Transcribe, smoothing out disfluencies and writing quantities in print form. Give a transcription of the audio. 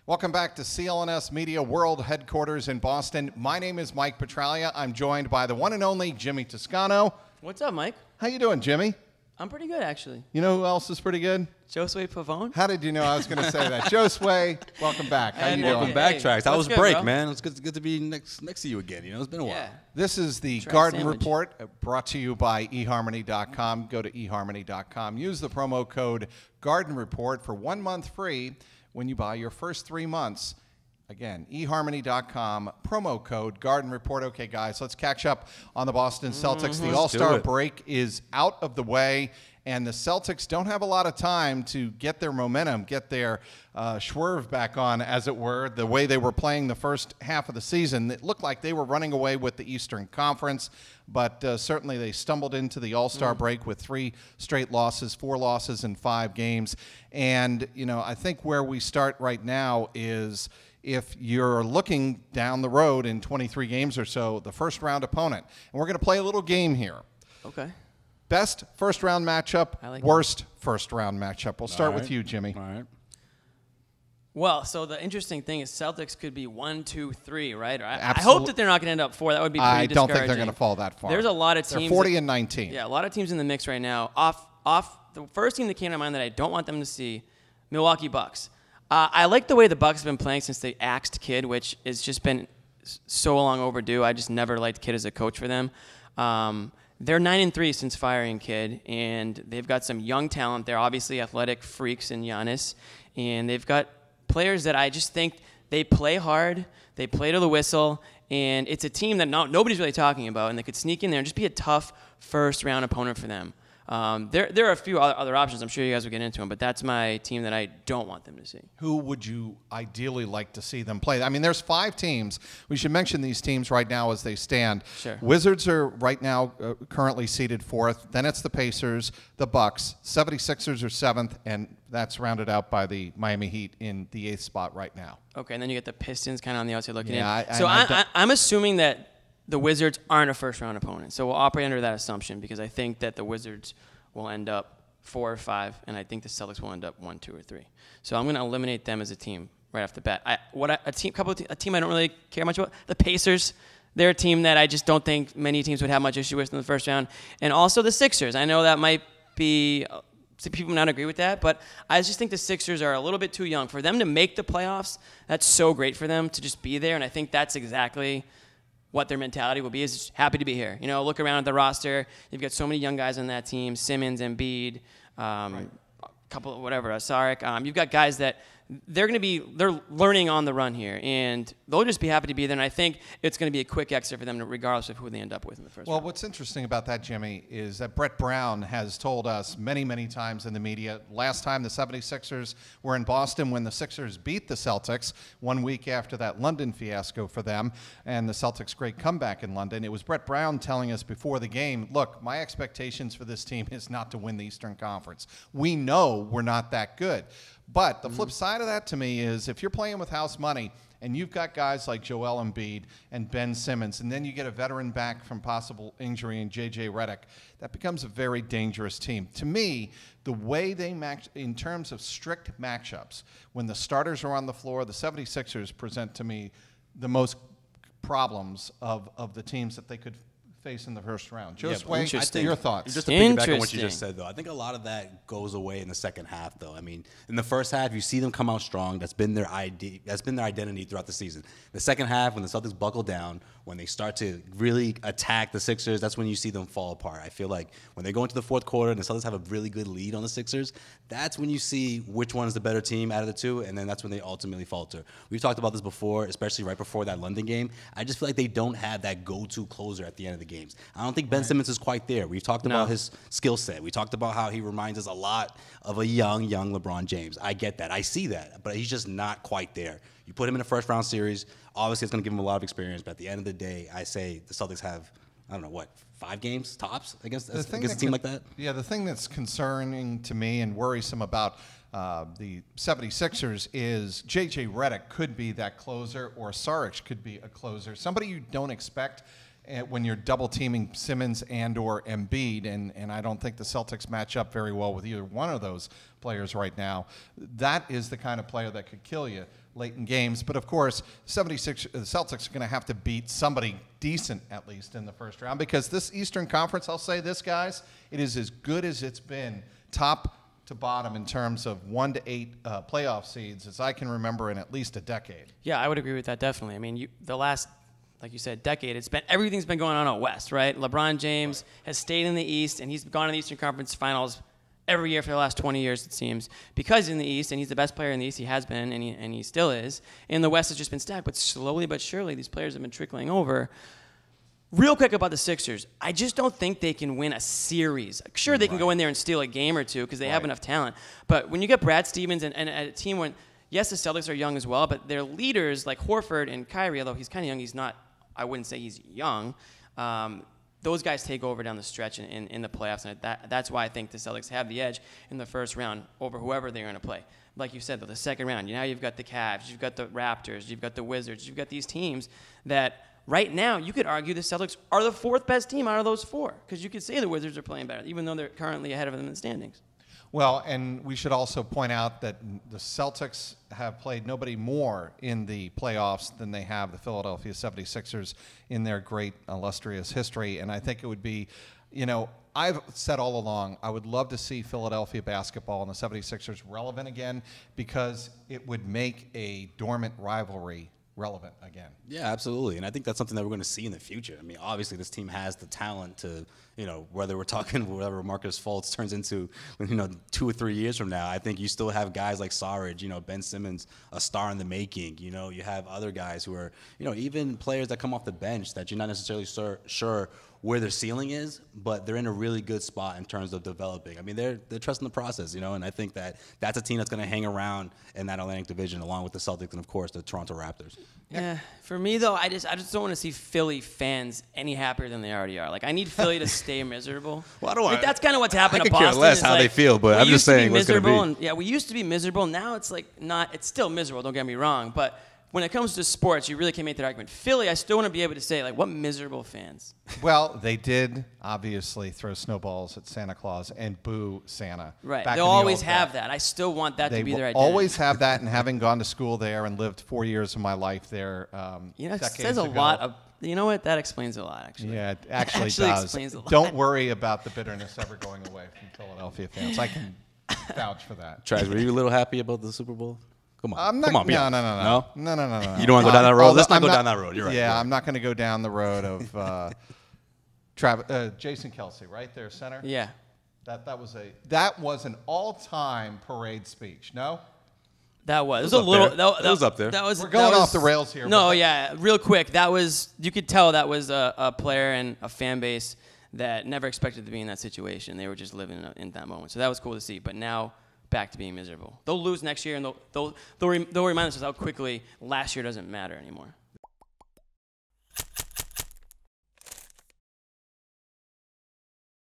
Welcome back to CLNS Media World Headquarters in Boston. My name is Mike Petralia. I'm joined by the one and only Jimmy Toscano. What's up, Mike? How you doing, Jimmy? I'm pretty good, actually. You know who else is pretty good? Josue Pavone. How did you know I was going to say that? Josue, welcome back. How you doing? Welcome back, Trags. How was good, break, bro? man? It's good to be next to you again. You know, it's been a while. Yeah. This is the Trags Garden sandwich. Report brought to you by eharmony.com. Go to eharmony.com. Use the promo code Garden Report for 1 month free when you buy your first 3 months. Again, eharmony.com, promo code Garden Report. Okay, guys, let's catch up on the Boston Celtics. The All-Star break is out of the way, and the Celtics don't have a lot of time to get their momentum, get their swerve back on, as it were, the way they were playing the first half of the season. It looked like they were running away with the Eastern Conference, but certainly they stumbled into the All-Star break with 3 straight losses, 4 losses in 5 games. And, you know, I think where we start right now is, if you're looking down the road in 23 games or so, the first-round opponent. And we're going to play a little game here. Okay. Best first-round matchup, like worst first-round matchup. We'll start with right. you, Jimmy. All right. Well, so the interesting thing is Celtics could be 1, 2, 3, right? I Absolute- hope that they're not going to end up 4. That would be pretty I don't think they're discouraging. going to fall that far. There's a lot of They're teams. 40 and 19. Yeah, a lot of teams in the mix right now. Off the first team that came to mind that I don't want them to see, Milwaukee Bucks. I like the way the Bucks have been playing since they axed Kidd, which has just been so long overdue. I just never liked Kidd as a coach for them. They're 9-3 since firing Kidd, and they've got some young talent. They're obviously athletic freaks in Giannis, and they've got players that I just think they play hard, they play to the whistle, and it's a team that nobody's really talking about, and they could sneak in there and just be a tough first-round opponent for them. There are a few other options. I'm sure you guys will get into them, but that's my team that I don't want them to see. Who would you ideally like to see them play? I mean, there's 5 teams. We should mention these teams right now as they stand. Sure. Wizards are right now currently seated 4th. Then it's the Pacers, the Bucks. 76ers are 7th, and that's rounded out by the Miami Heat in the 8th spot right now. Okay, and then you get the Pistons kind of on the outside looking Yeah, in. I'm assuming that the Wizards aren't a first-round opponent, so we'll operate under that assumption because I think that the Wizards will end up 4 or 5, and I think the Celtics will end up 1, 2, or 3. So I'm going to eliminate them as a team right off the bat. A team I don't really care much about, the Pacers. They're a team that I just don't think many teams would have much issue with in the first round, and also the Sixers. I know that might be some people not agree with that, but I just think the Sixers are a little bit too young for them to make the playoffs. That's so great for them to just be there, and I think that's exactly what their mentality will be, is just happy to be here. You know, look around at the roster. You've got so many young guys on that team, Simmons, Embiid, a couple of whatever, Saric. You've got guys that they're learning on the run here, and they'll just be happy to be there. And I think it's going to be a quick exit for them, regardless of who they end up with in the first round. Well, what's interesting about that, Jimmy, is that Brett Brown has told us many, many times in the media. Last time the 76ers were in Boston when the Sixers beat the Celtics 1 week after that London fiasco for them and the Celtics' great comeback in London. It was Brett Brown telling us before the game, look, my expectations for this team is not to win the Eastern Conference. We know we're not that good. But the flip side of that to me is if you're playing with house money and you've got guys like Joel Embiid and Ben Simmons, and then you get a veteran back from possible injury in J.J. Redick, that becomes a very dangerous team. To me, the way they match in terms of strict matchups, when the starters are on the floor, the 76ers present to me the most problems of the teams that they could face in the first round. Josue, your thoughts? Just to piggyback on what you just said, though, I think a lot of that goes away in the second half, though. I mean, in the first half, you see them come out strong. That's been their identity throughout the season. The second half, when the Celtics buckle down, when they start to really attack the Sixers, that's when you see them fall apart. I feel like when they go into the fourth quarter and the Celtics have a really good lead on the Sixers, that's when you see which one's the better team out of the two, and then that's when they ultimately falter. We've talked about this before, especially right before that London game. I just feel like they don't have that go-to closer at the end of the games. I don't think Ben Simmons is quite there. We've talked about his skill set. We talked about how he reminds us a lot of a young LeBron James. I get that. I see that. But he's just not quite there. You put him in a first-round series, obviously it's going to give him a lot of experience. But at the end of the day, I say the Celtics have, I don't know, what, 5 games tops against a team like that? Yeah, the thing that's concerning to me and worrisome about the 76ers is J.J. Redick could be that closer, or Saric could be a closer. Somebody you don't expect. when you're double teaming Simmons and or Embiid, and I don't think the Celtics match up very well with either one of those players right now. That is the kind of player that could kill you late in games. But of course, the Celtics are going to have to beat somebody decent at least in the first round, because this Eastern Conference, I'll say this, guys, it is as good as it's been top to bottom in terms of 1 to 8 playoff seeds as I can remember in at least a decade. Yeah, I would agree with that definitely. I mean, the last, like you said, decade, everything's been going on out west, right? LeBron James has stayed in the East, and he's gone to the Eastern Conference Finals every year for the last 20 years, it seems, because he's in the East, and he's the best player in the East. He has been, and he still is. And the West has just been stacked, but slowly but surely, these players have been trickling over. Real quick about the Sixers, I just don't think they can win a series. Sure, they can go in there and steal a game or two because they have enough talent. But when you get Brad Stevens and a team when, yes, the Celtics are young as well, but their leaders like Horford and Kyrie, although he's kind of young, he's not, I wouldn't say he's young. Those guys take over down the stretch in the playoffs, and that's why I think the Celtics have the edge in the first round over whoever they're going to play. Like you said, though, the second round, now you've got the Cavs, you've got the Raptors, you've got the Wizards, you've got these teams that right now you could argue the Celtics are the fourth best team out of those four, because you could say the Wizards are playing better, even though they're currently ahead of them in the standings. Well, and we should also point out that the Celtics have played nobody more in the playoffs than they have the Philadelphia 76ers in their great, illustrious history. And I think it would be, I've said all along, I would love to see Philadelphia basketball and the 76ers relevant again, because it would make a dormant rivalry relevant again. Yeah, absolutely. And I think that's something that we're going to see in the future. I mean, obviously this team has the talent to, whether we're talking whatever Marcus Fultz turns into, 2 or 3 years from now, I think you still have guys like Saric, Ben Simmons, a star in the making. You have other guys who are, even players that come off the bench that you're not necessarily sure where their ceiling is, but they're in a really good spot in terms of developing. I mean, they're trusting the process, and I think that's a team that's going to hang around in that Atlantic Division along with the Celtics and, of course, the Toronto Raptors. Yeah, for me, though, I just don't want to see Philly fans any happier than they already are. Like, I need Philly to stay miserable. Well, I don't want. That's kind of what's happened to I could care Boston. less how they feel, but I'm just saying what's going to be. Yeah, we used to be miserable. Now it's like not. It's still miserable. Don't get me wrong, but when it comes to sports, you really can make that argument. Philly, I still want to be able to say, like, what miserable fans. Well, they did obviously throw snowballs at Santa Claus and boo Santa. Right. They'll always have that. I still want that to be their identity. They always have that, and having gone to school there and lived 4 years of my life there it decades says a ago. lot of. You know what? That explains a lot, actually. Yeah, it actually does. Explains a lot. Don't worry about the bitterness ever going away from Philadelphia fans. I can vouch for that. Trags, were you a little happy about the Super Bowl? Come on. I'm not, Come on, be no, honest. no. You don't want to go down that road? Let's not go I'm down that road. You're right. Yeah, I'm not going to go down the road of Jason Kelsey, right there, center. Yeah. That was an all-time parade speech. No. That was. It was a little. that was up there. We're going off the rails here. No, yeah, real quick. That was. You could tell that was a player and a fan base that never expected to be in that situation. They were just living in that moment. So that was cool to see. But now, back to being miserable. They'll lose next year, and they'll remind us how quickly last year doesn't matter anymore.